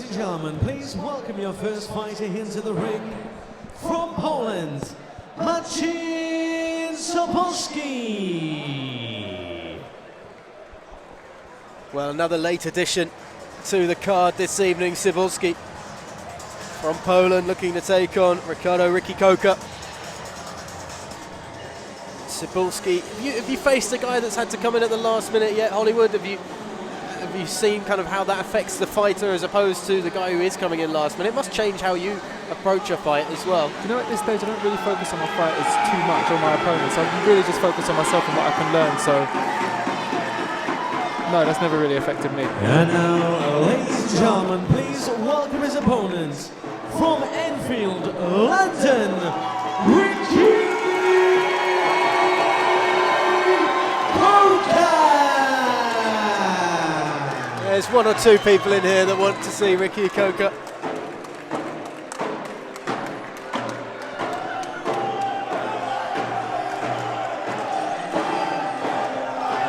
and gentlemen, please welcome your first fighter into the ring. From Poland, Marcin Cybulski. Well, another late addition to the card this evening. Cybulski from Poland looking to take on Ricky Coker. Cybulski, have you faced a guy that's had to come in at the last minute yet, Hollywood? Have you seen kind of how that affects the fighter as opposed to the guy who is coming in last minute? It must change how you approach a fight as well. You know, at this stage I don't really focus on my fighters too much, or my opponents. I really just focus on myself and what I can learn, so no, that's never really affected me. And now, ladies and gentlemen, please welcome his opponents from Enfield, London, Ricky Coker. There's one or two people in here that want to see Ricky Coker.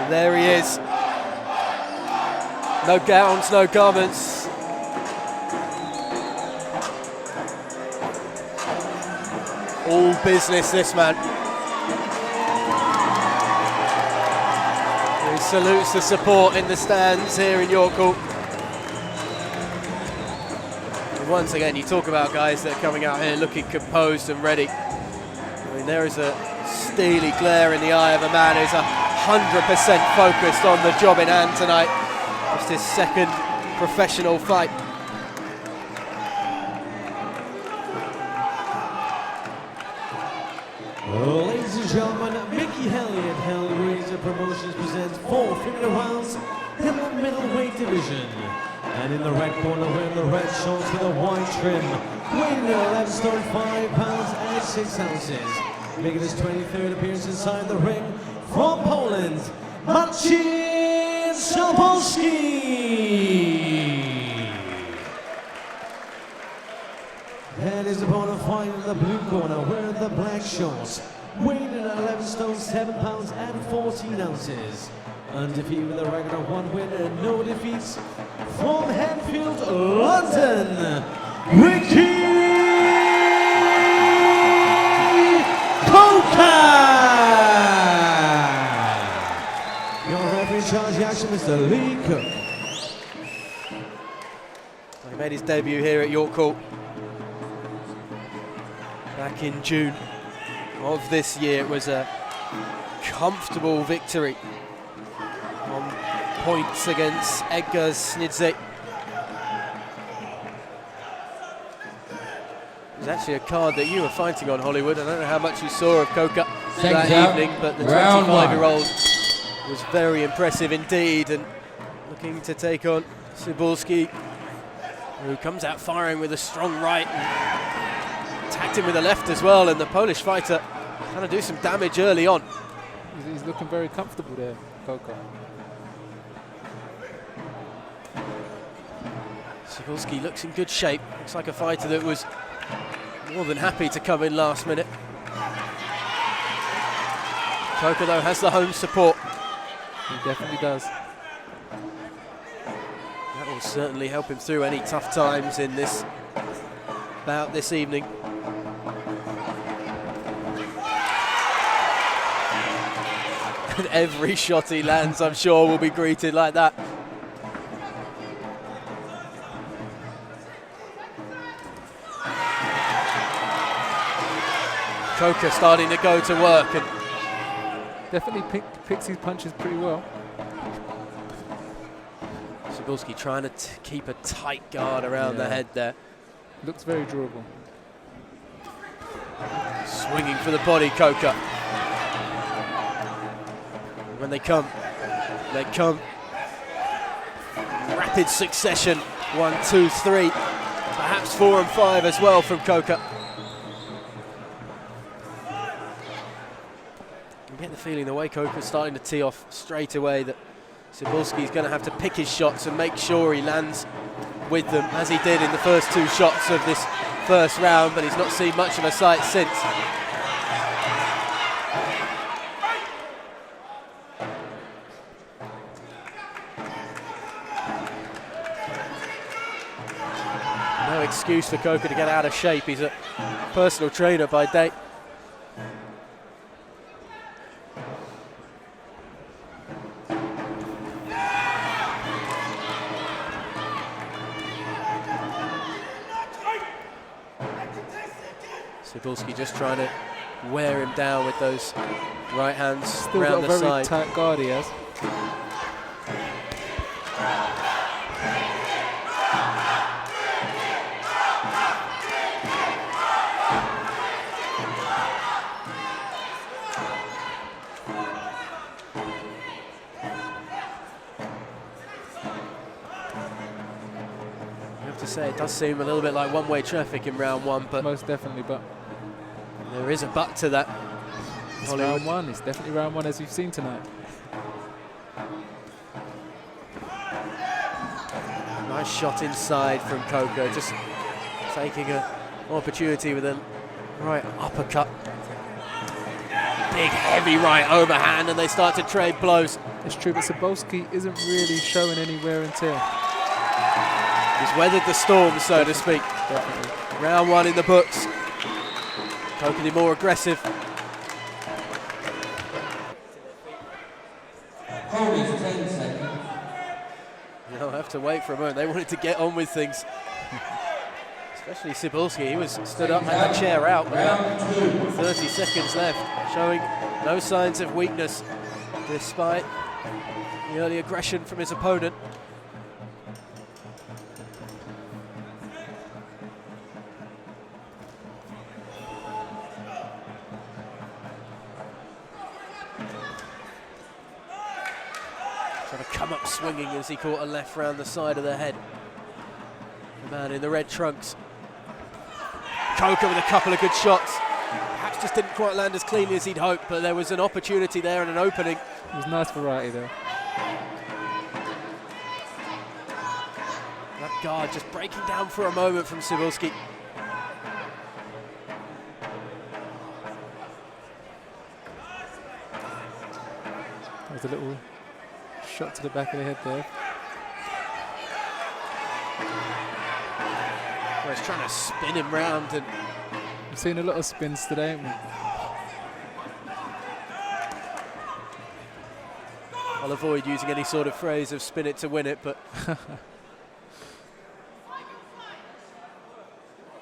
And there he is. No gowns, no garments. All business, this man. He salutes the support in the stands here in York Hall. And once again, you talk about guys that are coming out here looking composed and ready. I mean, there is a steely glare in the eye of a man who's 100% focused on the job in hand tonight. Just his second professional fight. Ladies and gentlemen, Mickey Elliott, Hellraiser Promotions presents 4 feminine rounds in the middleweight division. And in the red corner, wearing the red shorts with a white trim, weighing 11 stone 5 pounds and 6 ounces. Making his 23rd appearance inside the ring, from Poland, Marcin Cybulski. And his opponent fighting in the blue corner, wearing the black shorts, weighing in 11 stone 7 pounds and 14 ounces. Undefeated with a record of 1 win and no defeats. From Enfield, London, Ricky Coker. Your referee in charge of the action, Mr. Lee Cook. He made his debut here at York Hall back in June of this year. It was a comfortable victory on points against Edgar Snidze. It was actually a card that you were fighting on, Hollywood. I don't know how much you saw of Coker that evening, but the 25-year-old was very impressive indeed, and looking to take on Cybulski, who comes out firing with a strong right and attacked him with a left as well, and the Polish fighter trying to do some damage early on. He's looking very comfortable there, Coker. Cybulski looks in good shape. Looks like a fighter that was more than happy to come in last minute. Coker, though, has the home support. He definitely does. That will certainly help him through any tough times in this bout this evening. And every shot he lands, I'm sure, will be greeted like that. Coker starting to go to work, and definitely picks his punches pretty well. Cybulski trying to keep a tight guard around the head there. Looks very durable. Swinging for the body, Coker. When they come. Rapid succession. 1, 2, 3. Perhaps 4 and 5 as well from Coker. You get the feeling the way Coker's starting to tee off straight away that Cybulski's going to have to pick his shots and make sure he lands with them, as he did in the first 2 shots of this first round, but he's not seen much of a sight since. excuse for Coker to get out of shape. He's a personal trainer by day. Cybulski just trying to wear him down with those right hands Still around got the a very side. tight guard he has. To say it does seem a little bit like one-way traffic in round one, but Most definitely, but there is a but to that. it's round one. It's definitely round one, as we've seen tonight. Nice shot inside from Coker, just taking an opportunity with a right uppercut. Big heavy right overhand, and they start to trade blows. It's true, but Cybulski isn't really showing any wear and tear. He's weathered the storm, so to speak. Definitely. Round one in the books. Coker the more aggressive. Hold it 10 seconds. They'll have to wait for a moment. They wanted to get on with things. Especially Cybulski. He was stood up, had the chair out. Round 2. 30 seconds left, showing no signs of weakness despite the early aggression from his opponent. Trying to come up swinging as he caught a left round the side of the head. The man in the red trunks. Coker with a couple of good shots. Perhaps just didn't quite land as cleanly as he'd hoped, but there was an opportunity there and an opening. It was nice variety there. That guard just breaking down for a moment from Cybulski. There's a little shot to the back of the head there. Well, he's trying to spin him round, and We've seen a lot of spins today, haven't we? I'll avoid using any sort of phrase of spin it to win it, but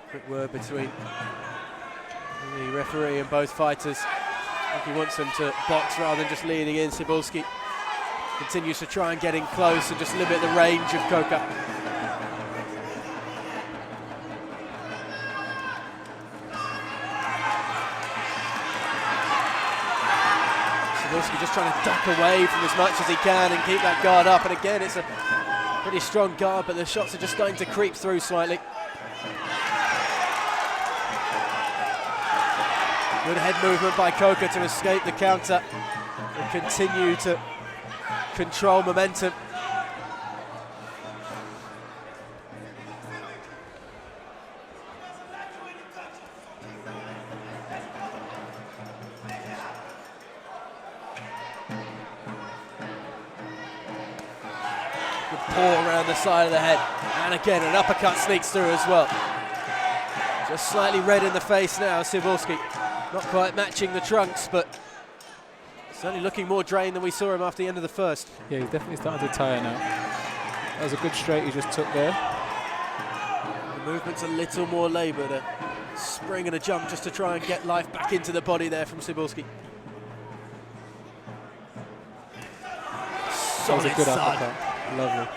quick word between the referee and both fighters. I think he wants them to box rather than just leaning in. Cybulski continues to try and get in close and just limit the range of Coker. Cybulski just trying to duck away from as much as he can and keep that guard up. And again, it's a pretty strong guard, but the shots are just starting to creep through slightly. Good head movement by Coker to escape the counter and continue to control momentum. Good paw around the side of the head, and again an uppercut sneaks through as well. Just slightly red in the face now, Cybulski. Not quite matching the trunks, but certainly looking more drained than we saw him after the end of the first. Yeah, he's definitely starting to tire now. That was a good straight he just took there. The movement's a little more laboured, a spring and a jump just to try and get life back into the body there from Cybulski. That was a good uppercut. Lovely.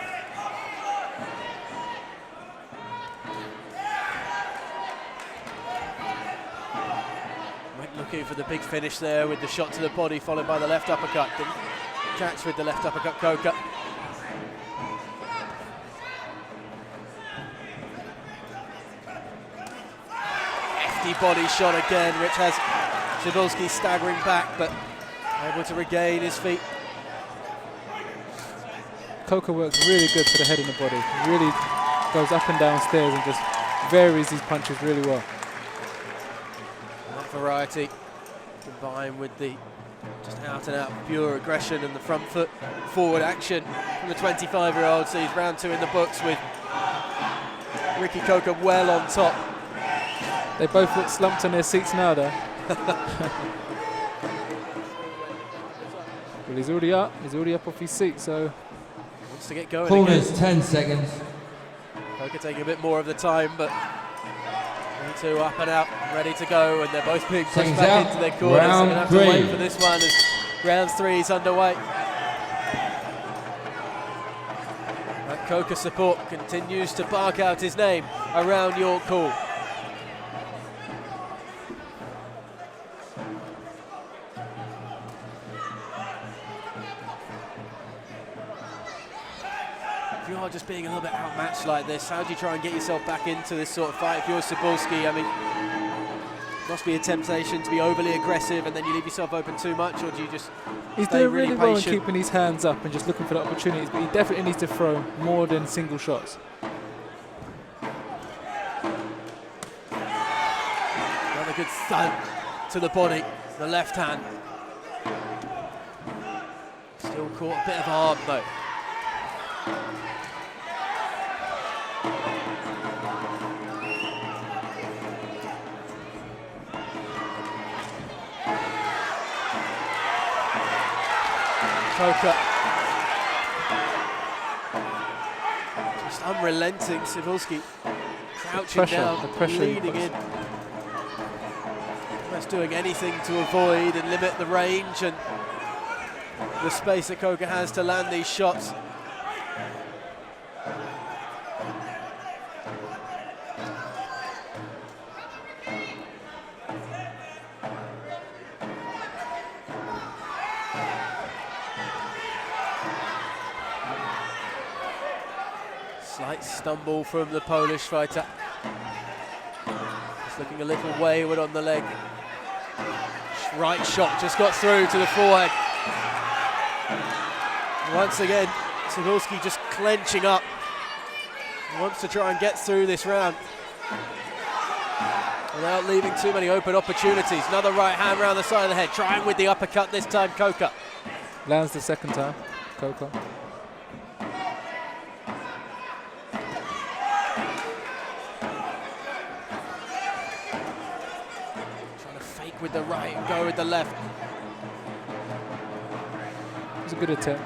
Looking for the big finish there with the shot to the body followed by the left uppercut. Didn't catch with the left uppercut, Coker. Hefty body shot again, which has Cybulski staggering back, but able to regain his feet. Coker works really good for the head and the body. He really goes up and down stairs and just varies his punches really well. That variety combined with the just out and out pure aggression and the front foot forward action from the 25-year-old. So he's round two in the books with Ricky Coker well on top. They both look slumped on their seats now, though. Well, he's already up. He's already up off his seat, so wants to get going. Corners, again. 10 seconds. Coker taking a bit more of the time, but 2 up and out, ready to go, and they're both being pushed back into their corners. They're going to have to wait for this one as round 3 is underway. That Coker support continues to bark out his name around York Hall. If you are just being a little bit outmatched like this, how do you try and get yourself back into this sort of fight? If you're Cybulski, I mean, it must be a temptation to be overly aggressive and then you leave yourself open too much, or do you just he's doing really well in keeping his hands up and just looking for the opportunities, but he definitely needs to throw more than single shots. Another good thud to the body, the left hand. Still caught a bit of arm though. Coker. Just unrelenting, Cybulski crouching down, leaning in. Almost doing anything to avoid and limit the range and the space that Coker has to land these shots. Slight stumble from the Polish fighter. Just looking a little wayward on the leg. Right shot just got through to the forehead. Once again, Cybulski just clenching up. He wants to try and get through this round without leaving too many open opportunities. Another right hand round the side of the head. Trying with the uppercut this time, Coker. Lands the second time, Coker. With the right and go with the left. It was a good attempt.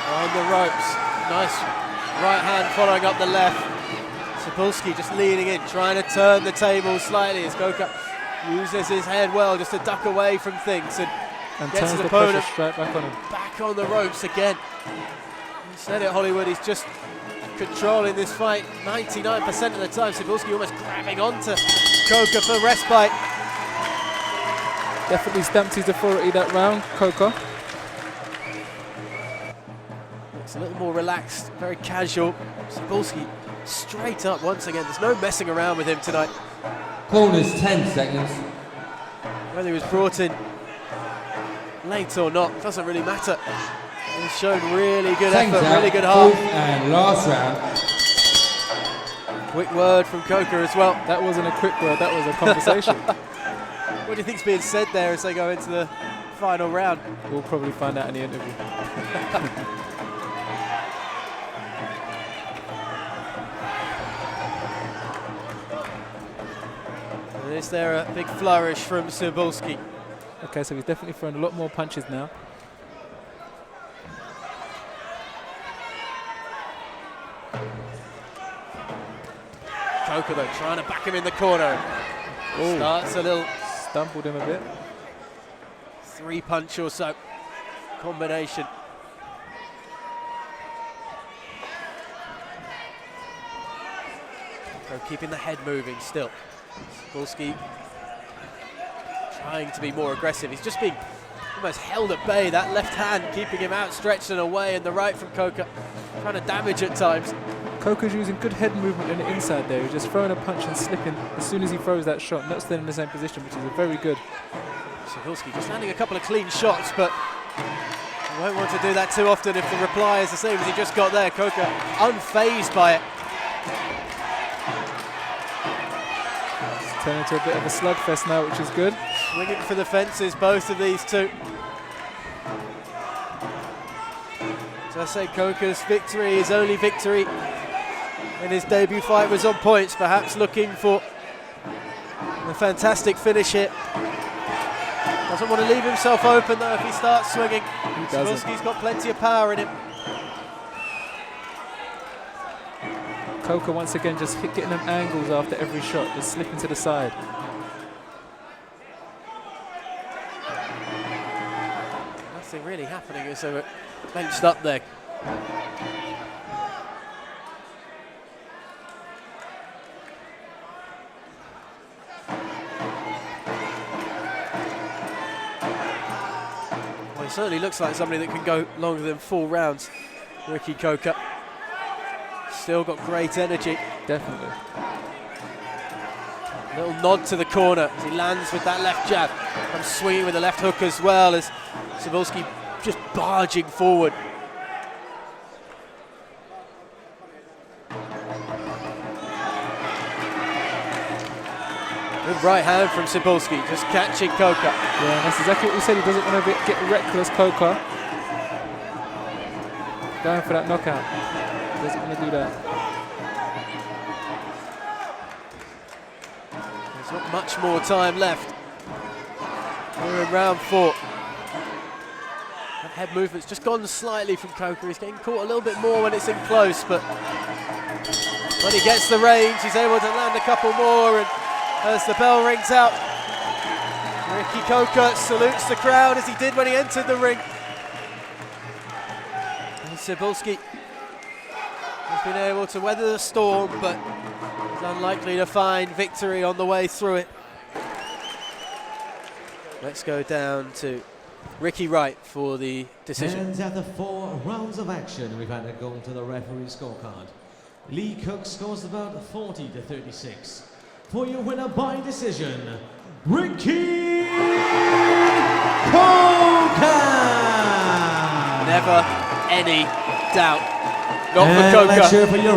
On the ropes, nice. Right hand following up the left. Cybulski just leaning in, trying to turn the table slightly as Coker uses his head well just to duck away from things and gets his opponent straight back on him. Back on the ropes again. He said it, Hollywood, he's just controlling this fight 99% of the time. Cybulski almost grabbing onto Coker for respite. Definitely stamped his authority that round, Coker. It's a little more relaxed, very casual. Cybulski straight up once again. There's no messing around with him tonight. Corners, 10 seconds. Whether he was brought in late or not, doesn't really matter. He's shown really good effort, really good heart. And last round. Quick word from Coker as well. That wasn't a quick word, that was a conversation. What do you think's being said there as they go into the final round? We'll probably find out in the interview. Is there a big flourish from Cybulski? Okay, so he's definitely throwing a lot more punches now. Coker though, trying to back him in the corner. Ooh. Starts a little... Stumbled him a bit. 3-punch or so combination. So keeping the head moving still. Cybulski trying to be more aggressive. He's just being almost held at bay. That left hand keeping him outstretched and away, and the right from Coker trying to damage at times. Coker's using good head movement on the inside there. He's just throwing a punch and slipping as soon as he throws that shot, not staying in the same position, which is a very good. Cybulski just landing a couple of clean shots, but You won't want to do that too often if the reply is the same as he just got there. Coker unfazed by it. It's turned into a bit of a slugfest now, which is good. Swinging for the fences, both of these two. As I say, Coker's victory, his only victory in his debut fight, was on points, perhaps looking for a fantastic finish here. Doesn't want to leave himself open though if he starts swinging. Cybulski's got plenty of power in him. Coker once again just getting them angles after every shot, just slipping to the side. Nothing really happening as they were benched up there. Well, he certainly looks like somebody that can go longer than 4 rounds, Ricky Coker. Still got great energy. Definitely. Little nod to the corner as he lands with that left jab. Comes swinging with the left hook as well as Cybulski just barging forward. Good right hand from Cybulski, just catching Coker. Yeah, that's exactly what we said. He doesn't want to get reckless, Coker. Going for that knockout. Doesn't want to do that. There's not much more time left. We're in round 4. That head movement's just gone slightly from Coker. He's getting caught a little bit more when it's in close, but when he gets the range, he's able to land a couple more, and as the bell rings out, Ricky Coker salutes the crowd as he did when he entered the ring. And Cybulski has been able to weather the storm, but is unlikely to find victory on the way through it. Let's go down to Ricky Wright for the decision. And after 4 rounds of action, we've had to go to the referee scorecard. Lee Cook scores about 40-36. For your winner by decision, Ricky Coker! Never any doubt. Not for Coker,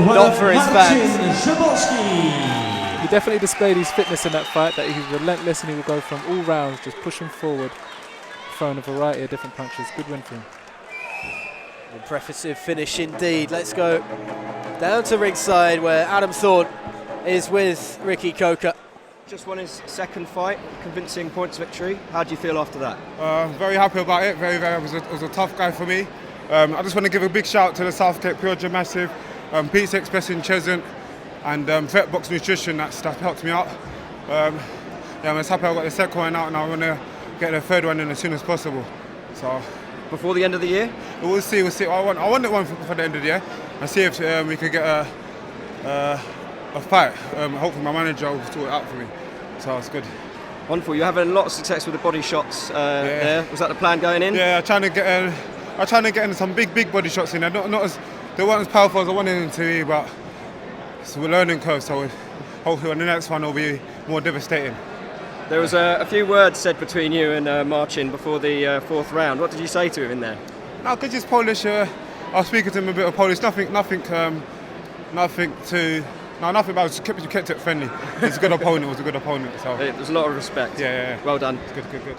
not for his fans. Cybulski. He definitely displayed his fitness in that fight, that he's relentless and he will go from all rounds, just pushing forward, throwing a variety of different punches. Good win for him. Impressive finish indeed. Let's go down to ringside where Adam Thorne is with Ricky Coker. Just won his second fight, convincing points victory. How do you feel after that? Very happy about it. It was a tough guy for me. I just want to give a big shout out to the South Cape Pure Gym Massive, Pizza Express in Cheshunt, and Vetbox Nutrition. That stuff helped me out. Yeah, I'm just happy I got the second one out, and I want to get the third one in as soon as possible. So before the end of the year? We'll see. I want it one for the end of the year, and see if we could get a fight. Hopefully my manager will sort it out for me, so it's good. Wonderful. You're having a lot of success with the body shots there. Was that the plan going in? Yeah, I'm trying to get in some big body shots in there. They weren't as powerful as I wanted them to be, but it's a learning curve, so hopefully on the next one it'll be more devastating. There was a few words said between you and Marcin before the 4th round. What did you say to him in there? No, because he's Polish. I was speaking to him a bit of Polish. Nothing bad. Just kept it friendly. He's a good opponent. It was a good opponent. So there's a lot of respect. Yeah. Well done. Good.